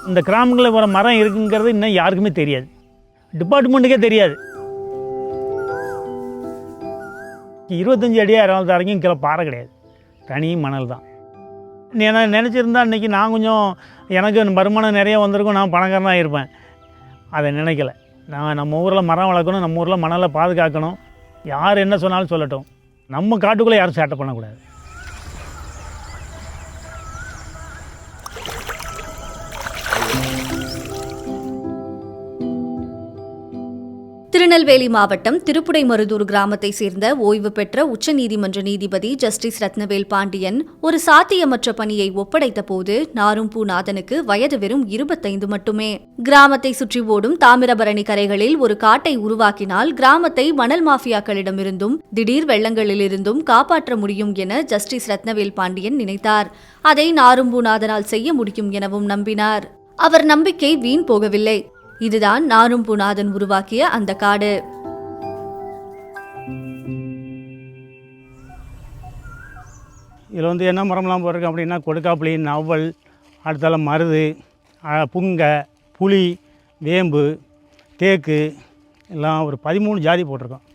இந்த கிராமங்களில் வர மரம் இருக்குங்கிறது இன்னும் யாருக்குமே தெரியாது, டிபார்ட்மெண்ட்டுக்கே தெரியாது. 25 அடி 60 அடிக்கும் கீழே பாறை கிடையாது, தனி மணல் தான். நான் நினச்சிருந்தா இன்றைக்கி நான் கொஞ்சம் எனக்கு வருமானம் நிறைய வந்திருக்கும், நான் பணக்காரனாக இருப்பேன். அதை நினைக்கல. நான் நம்ம ஊரில் மரம் வளர்க்கணும், நம்ம ஊரில் மணலை பாதுகாக்கணும். யார் என்ன சொன்னாலும் சொல்லட்டும், நம்ம காட்டுக்குள்ளே யாரும் சேட்டை பண்ணக்கூடாது. திருநெல்வேலி மாவட்டம் திருப்புடைமருதூர் கிராமத்தை சேர்ந்த ஓய்வு பெற்ற உச்சநீதிமன்ற நீதிபதி ஜஸ்டிஸ் ரத்னவேல் பாண்டியன் ஒரு சாத்தியமற்ற பணியை ஒப்படைத்த போது நாரும்பூநாதனுக்கு வயது வெறும் 25 மட்டுமே. கிராமத்தை சுற்றி ஓடும் தாமிரபரணி கரைகளில் ஒரு காட்டை உருவாக்கினால் கிராமத்தை மணல் மாஃபியாக்களிடமிருந்தும் திடீர் வெள்ளங்களிலிருந்தும் காப்பாற்ற முடியும் என ஜஸ்டிஸ் ரத்னவேல் பாண்டியன் நினைத்தார். அதை நாரும்பூநாதனால் செய்ய முடியும் எனவும் நம்பினார். அவர் நம்பிக்கை வீண் போகவில்லை. இதுதான் நாரும்பூநாதன் உருவாக்கிய அந்த காடு. இதில் என்ன மரம்லாம் போட்டிருக்கு அப்படின்னா கொடுக்காப்புளி, நவல், அடுத்தால மருது, புங்க, புளி, வேம்பு, தேக்கு எல்லாம் ஒரு 13 ஜாதி போட்டிருக்கோம்.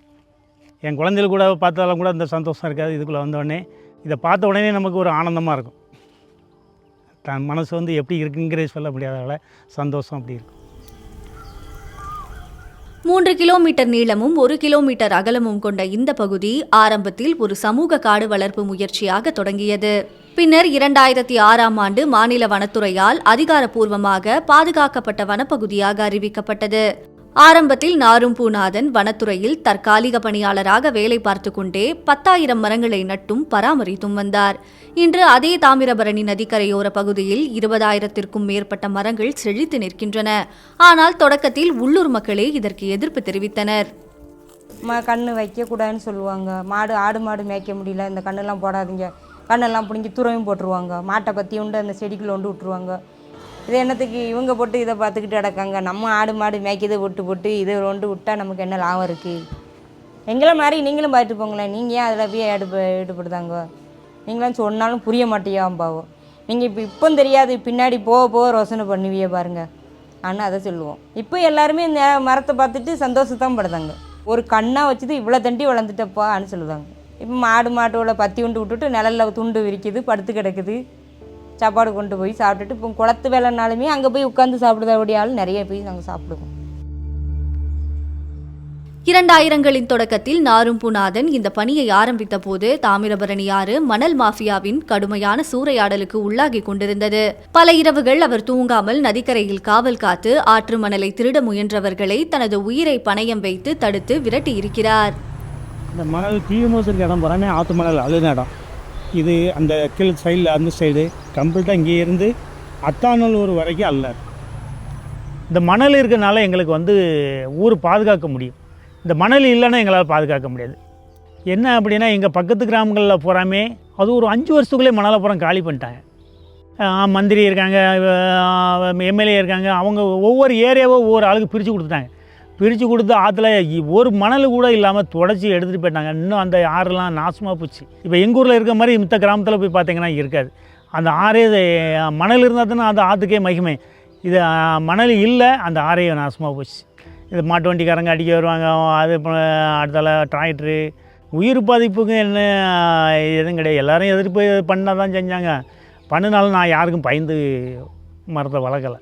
என் குழந்தைகள் கூட பார்த்தாலும் கூட அந்த சந்தோஷம் இருக்காது. இதுக்குள்ளே வந்தோடனே இதை பார்த்த உடனே நமக்கு ஒரு ஆனந்தமாக இருக்கும். தன் மனசு எப்படி இருக்குங்கிறே சொல்ல முடியாத சந்தோஷம் அப்படி இருக்கும். 3 கிலோமீட்டர் நீளமும் 1 கிலோமீட்டர் அகலமும் கொண்ட இந்த பகுதி ஆரம்பத்தில் ஒரு சமூக காடு வளர்ப்பு முயற்சியாக தொடங்கியது. பின்னர் 2006ஆம் ஆண்டு மாநில வனத்துறையால் அதிகாரப்பூர்வமாக பாதுகாக்கப்பட்ட வனப்பகுதியாக அறிவிக்கப்பட்டது. ஆரம்பத்தில் நாரும்பூநாதன் வனத்துறையில் தற்காலிக பணியாளராக வேலை பார்த்து கொண்டே 10,000 மரங்களை நட்டும் பராமரித்தும் வந்தார். இன்று அதே தாமிரபரணி நதிக்கரையோர பகுதியில் 20,000த்திற்கும் மேற்பட்ட மரங்கள் செழித்து நிற்கின்றன. ஆனால் தொடக்கத்தில் உள்ளூர் மக்களே இதற்கு எதிர்ப்பு தெரிவித்தனர். கண்ணு வைக்கக்கூடாதுன்னு சொல்லுவாங்க. ஆடு மாடு மேய்க்க முடியல, இந்த கண்ணெல்லாம் போடாதீங்க, கண்ணெல்லாம் பிடிங்கி துறவும் போட்டுருவாங்க. மாட்டை பற்றி உண்டு அந்த செடிக்குள்ள ஒன்று விட்டுருவாங்க. இது என்னத்துக்கு இவங்க போட்டு இதை பார்த்துக்கிட்டு கிடக்காங்க, நம்ம ஆடு மாடு மேய்க்கதை போட்டு இதை ஒன்று விட்டால் நமக்கு என்ன லாபம் இருக்குது? எங்களை மாதிரி நீங்களும் பார்த்துட்டு போங்களேன், நீங்கள் ஏன் அதில் போய் ஈடுபடுதாங்க? நீங்களாம் சொன்னாலும் புரிய மாட்டேயாம்பாவோம். நீங்கள் இப்போ தெரியாது, பின்னாடி போக ரோசனை பண்ணுவியே பாருங்கள் ஆனால் அதை சொல்லுவோம். இப்போ எல்லாருமே இந்த மரத்தை பார்த்துட்டு சந்தோஷத்தான் படுதாங்க. ஒரு கண்ணாக வச்சுது இவ்வளோ தண்டி வளர்ந்துட்டப்பான்னு சொல்லுதாங்க. இப்போ மாட்டோட பத்தி உண்டு விட்டுட்டு நிழலில் துண்டு விரிக்குது, படுத்து கிடக்குது, சாப்பாடு கொண்டு போய் சாப்பிட்டுட்டு இப்போ குளத்து வேலைனாலுமே அங்கே போய் உட்காந்து சாப்பிடுறபடிய ஆள் நிறைய போய் நாங்கள் சாப்பிடுவோம். 2000களின் தொடக்கத்தில் நாரும்பூநாதன் இந்த பணியை ஆரம்பித்த போது தாமிரபரணி ஆறு மணல் மாஃபியாவின் கடுமையான சூறையாடலுக்கு உள்ளாகி கொண்டிருந்தது. பல இரவுகள் அவர் தூங்காமல் நதிக்கரையில் காவல் காத்து ஆற்று மணலை திருட முயன்றவர்களை தனது உயிரை பணயம் வைத்து தடுத்து விரட்டி இருக்கிறார். இந்த மணல் தீமோசருக்கு இடம் போகிறானே ஆற்று மணல் அழுன இடம். இது அந்த கீழ் சைடில் அந்த சைடு கம்ப்ளீட்டாக இங்கே இருந்து அத்தானூர் வரைக்கும் அல்ல. இந்த மணல் இருக்கிறனால எங்களுக்கு ஊர் பாதுகாக்க முடியும். இந்த மணல் இல்லைன்னா எங்களால் பாதுகாக்க முடியாது. என்ன அப்படின்னா எங்கள் பக்கத்து கிராமங்களில் போகிறாமே அது ஒரு 5 வருஷத்துக்குள்ளே மணலை புறம் காலி பண்ணிட்டாங்க. மந்திரி இருக்காங்க, எம்எல்ஏ இருக்காங்க, அவங்க ஒவ்வொரு ஏரியாவோ ஒவ்வொரு ஆளுக்கு பிரித்து கொடுத்துட்டாங்க. பிரித்து கொடுத்து ஆற்றுல ஒரு மணல் கூட இல்லாமல் தொடச்சி எடுத்துகிட்டு போயிட்டாங்க. இன்னும் அந்த ஆறுலாம் நாசமாக போச்சு. இப்போ எங்கள் ஊரில் இருக்க மாதிரி மித்த கிராமத்தில் போய் பார்த்தீங்கன்னா இருக்காது. அந்த ஆறே மணல் இருந்தால் தானே அந்த ஆற்றுக்கே மகிமை. இது மணல் இல்லை, அந்த ஆறே நாசமாக போச்சு. இது மாட்டு வண்டிக்காரங்க அடிக்க வருவாங்க, அது அடுத்தால டிராக்டரு. உயிர் பாதிப்புக்கு என்ன எதுவும் கிடையாது. எல்லோரும் எதிர்ப்பு பண்ண தான் செஞ்சாங்க. பண்ணினாலும் நான் யாருக்கும் பயந்து மரத்தை வளர்க்கலை.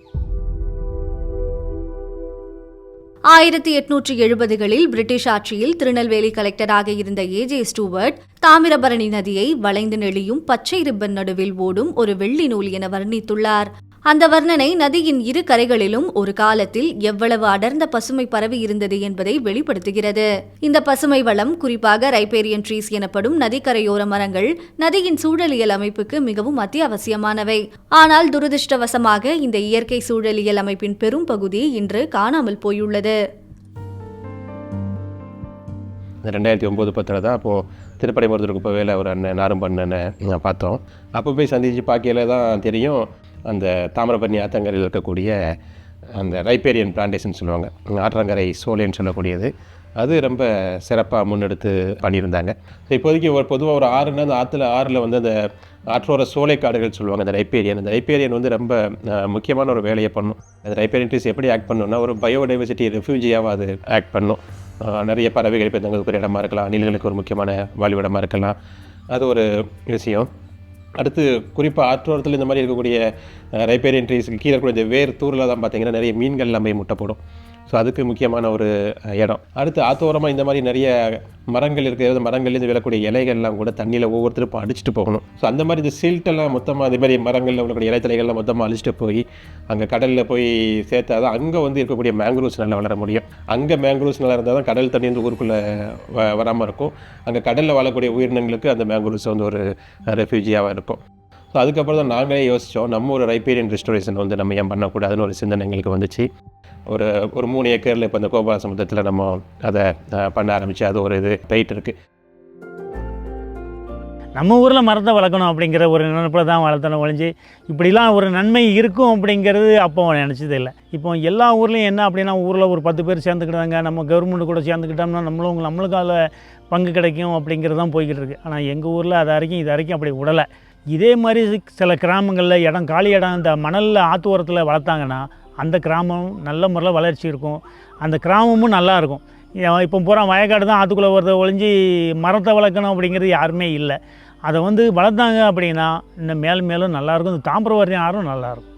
1870களில் பிரிட்டிஷ் ஆட்சியில் திருநெல்வேலி கலெக்டராக இருந்த ஏஜே ஸ்டூவர்ட் தாமிரபரணி நதியை வளைந்து நெளியும் பச்சை ரிப்பன் நடுவில் ஓடும் ஒரு வெள்ளி நூல் என வர்ணித்துள்ளார். அந்த வர்ணனை நதியின் 2 கரைகளிலும் ஒரு காலத்தில் எவ்வளவு அடர்ந்த பசுமை பரவி இருந்தது என்பதை வெளிப்படுத்துகிறது. இந்த பசுமை வளம், குறிப்பாக ரைபேரியன் ட்ரீஸ் எனப்படும் நதிக்கரையோர மரங்கள், நதியின் சூழலியல் அமைப்புக்கு மிகவும் அத்தியாவசியமானவை. ஆனால் துரதிருஷ்டவசமாக இந்த இயற்கை சூழலியல் அமைப்பின் பெரும் பகுதி இன்று காணாமல் போயுள்ளது. 2009-10 தான் அப்போது திருப்படைமருதூருக்கு போவேல ஒரு அண்ணன் நாரும்பண்ணனை பார்த்தோம். அப்போ போய் சந்தித்து பார்க்கையில் தான் தெரியும், அந்த தாமிரபரணி ஆற்றங்கரையில் இருக்கக்கூடிய அந்த ரைபேரியன் பிளான்டேஷன் சொல்லுவாங்க, ஆற்றங்கரை சோலைன்னு சொல்லக்கூடியது, அது ரொம்ப சிறப்பாக முன்னெடுத்து பண்ணியிருந்தாங்க. இப்போதைக்கு பொதுவாக ஒரு ஆறுனா அந்த ஆறில் அந்த ஆற்றோர சோலைக்காடுகள் சொல்லுவாங்க அந்த ரைப்பேரியன் வந்து ரொம்ப முக்கியமான ஒரு வேலையை பண்ணும். அந்த ரைப்பேரியன் ட்ரீஸ் எப்படி ஆக்ட் பண்ணணும்னா ஒரு பயோடைவர்சிட்டி ரெஃப்யூஜியாகவும் அது ஆக்ட் பண்ணும். நிறைய பறவைகள் இப்போ தங்களுக்கு ஒரு இடமா இருக்கலாம், அணில்களுக்கு ஒரு முக்கியமான வாழ்விடமாக இருக்கலாம், அது ஒரு விஷயம். அடுத்து குறிப்பாக ஆற்றோரத்தில் இந்த மாதிரி இருக்கக்கூடிய ரைப்பேரியன் ட்ரீஸுக்கு கீழே இருக்கக்கூடிய இந்த வேர் தூரில் தான் பார்த்திங்கன்னா நிறைய மீன்கள் எல்லாமே முட்டை போடும். ஸோ அதுக்கு முக்கியமான ஒரு இடம். அடுத்து ஆற்றோரமாக இந்த மாதிரி நிறைய மரங்கள் இருக்கிறது, மரங்கள்லேருந்து விழக்கூடிய இலைகள்லாம் கூட தண்ணியில் ஒவ்வொருத்தருக்கும் அடிச்சுட்டு போகணும். ஸோ அந்த மாதிரி இந்த சில்ட்டெல்லாம் மொத்தமாக அதே மாதிரி மரங்களில் உள்ளக்கூடிய இலைத்தலைகள்லாம் மொத்தமாக அழிச்சிட்டு போய் அங்கே கடலில் போய் சேர்த்தா தான் அங்கே வந்து இருக்கக்கூடிய மேங்க்ரூவ்ஸ் நல்லா வளர முடியும். அங்கே மேங்க்ரூவ்ஸ் நல்லா இருந்தால் தான் கடல் தண்ணி வந்து ஊருக்குள்ளே வராமல் இருக்கும். அங்கே கடலில் வாழக்கூடிய உயிரினங்களுக்கு அந்த மேங்க்ரூவ்ஸ் வந்து ஒரு ரெஃப்யூஜியாக இருக்கும். ஸோ அதுக்கப்புறம் தான் நாங்களே யோசித்தோம், நம்ம ஒரு ரைப்பேரியன் ரெஸ்டோரேஷன் வந்து நம்ம ஏன் பண்ணக்கூடாதுன்னு ஒரு சிந்தனை எங்களுக்கு வந்துச்சு. ஒரு 3 ஏக்கரில் இப்போ இந்த கோபால சமுத்திரத்தில் நம்ம அதை பண்ண ஆரம்பித்து அது ஒரு இது போயிட்டு இருக்குது. நம்ம ஊரில் மரத்தை வளர்க்கணும் அப்படிங்கிற ஒரு நினைப்பில் தான் வளர்த்தணும் ஒழிஞ்சு இப்படிலாம் ஒரு நன்மை இருக்கும் அப்படிங்கிறது அப்போ நினச்சது இல்லை. இப்போ எல்லா ஊர்லேயும் என்ன அப்படின்னா ஊரில் ஒரு 10 பேர் சேர்ந்துக்கிட்டாங்க, நம்ம கவர்மெண்ட் கூட சேர்ந்துக்கிட்டோம்னா நம்மளுக்கு அதில் பங்கு கிடைக்கும் அப்படிங்கிறது தான் போய்கிட்டு இருக்குது. ஆனால் எங்கள் ஊரில் இது வரைக்கும் அப்படி விடலை. இதே மாதிரி சில கிராமங்களில் காலி இடம் இந்த மணலில் ஆற்று ஓரத்தில் வளர்த்தாங்கன்னா அந்த கிராமம் நல்ல முறையில் வளர்ச்சி இருக்கும், அந்த கிராமமும் நல்லாயிருக்கும். இப்போ பூரா வயக்காடு தான் ஆற்றுக்குள்ளே வரதை ஒழிஞ்சு மரத்தை வளர்க்கணும் அப்படிங்கிறது யாருமே இல்லை. அதை வந்து வளர்த்தாங்க அப்படின்னா இன்னும் மேலும் நல்லாயிருக்கும். இந்த தாமிரபரணி ஆறும் நல்லாயிருக்கும்.